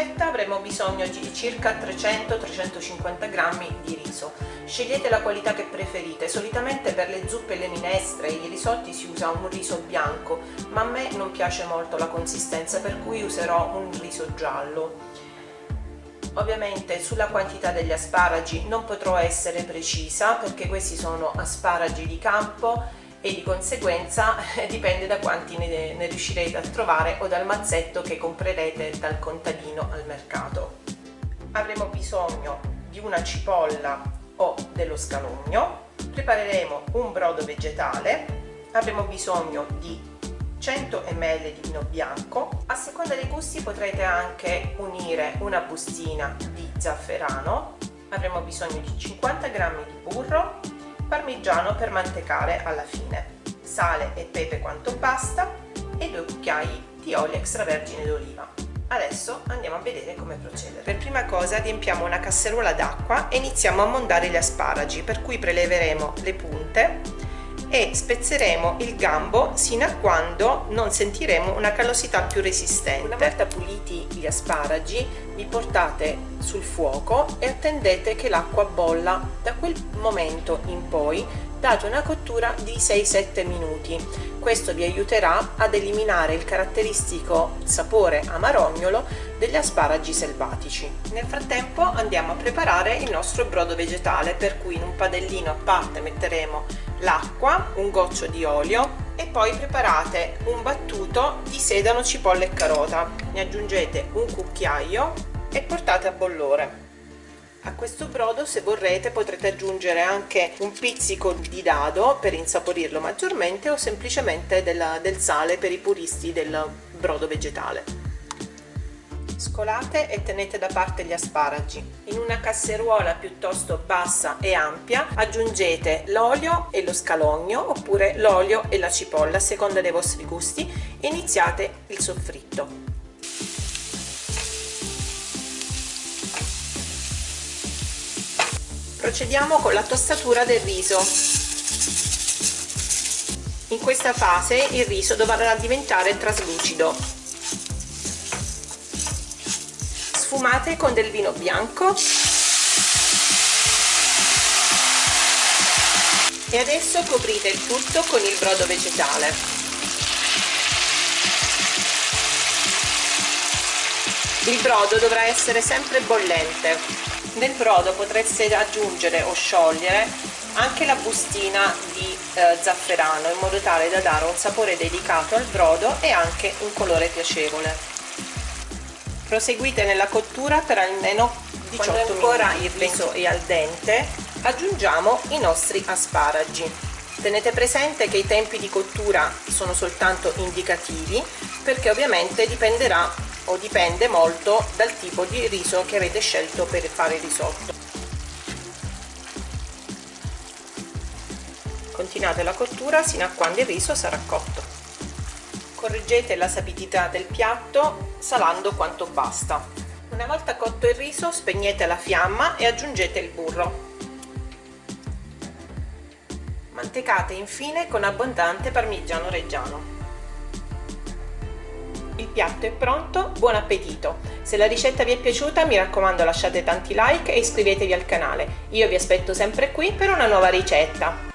ricetta avremo bisogno di circa 300-350 g di riso. Scegliete la qualità che preferite, solitamente per le zuppe e le minestre e i risotti si usa un riso bianco, ma a me non piace molto la consistenza, per cui userò un riso giallo. Ovviamente sulla quantità degli asparagi non potrò essere precisa perché questi sono asparagi di campo e di conseguenza dipende da quanti ne riuscirete a trovare o dal mazzetto che comprerete dal contadino al mercato. Avremo bisogno di una cipolla o dello scalogno, prepareremo un brodo vegetale, avremo bisogno di 100 ml di vino bianco, a seconda dei gusti potrete anche unire una bustina di zafferano, avremo bisogno di 50 g di burro, parmigiano per mantecare alla fine, sale e pepe quanto basta e 2 cucchiai di olio extravergine d'oliva. Adesso andiamo a vedere come procedere. Per prima cosa riempiamo una casseruola d'acqua e iniziamo a mondare gli asparagi, per cui preleveremo le punte e spezzeremo il gambo sino a quando non sentiremo una callosità più resistente. Una volta puliti gli asparagi li portate sul fuoco e attendete che l'acqua bolla. Da quel momento in poi date una cottura di 6-7 minuti. Questo vi aiuterà ad eliminare il caratteristico sapore amarognolo degli asparagi selvatici. Nel frattempo andiamo a preparare il nostro brodo vegetale, per cui in un padellino a parte metteremo l'acqua, un goccio di olio e poi preparate un battuto di sedano, cipolla e carota. Ne aggiungete un cucchiaio e portate a bollore. A questo brodo, se vorrete, potrete aggiungere anche un pizzico di dado per insaporirlo maggiormente o semplicemente del sale per i puristi del brodo vegetale. Scolate e tenete da parte gli asparagi. In una casseruola piuttosto bassa e ampia aggiungete l'olio e lo scalogno oppure l'olio e la cipolla a seconda dei vostri gusti e iniziate il soffritto. Procediamo con la tostatura del riso. In questa fase il riso dovrà diventare traslucido. Sfumate con del vino bianco e adesso coprite il tutto con il brodo vegetale. Il brodo dovrà essere sempre bollente. Nel brodo potreste aggiungere o sciogliere anche la bustina di zafferano in modo tale da dare un sapore delicato al brodo e anche un colore piacevole. Proseguite nella cottura per almeno 18 minuti. Quando ancora il riso è al dente, aggiungiamo i nostri asparagi. Tenete presente che i tempi di cottura sono soltanto indicativi, perché ovviamente dipende molto dal tipo di riso che avete scelto per fare il risotto. Continuate la cottura sino a quando il riso sarà cotto. Correggete la sapidità del piatto salando quanto basta. Una volta cotto il riso, spegnete la fiamma e aggiungete il burro. Mantecate infine con abbondante parmigiano reggiano. Il piatto è pronto, buon appetito! Se la ricetta vi è piaciuta, mi raccomando, lasciate tanti like e iscrivetevi al canale. Io vi aspetto sempre qui per una nuova ricetta.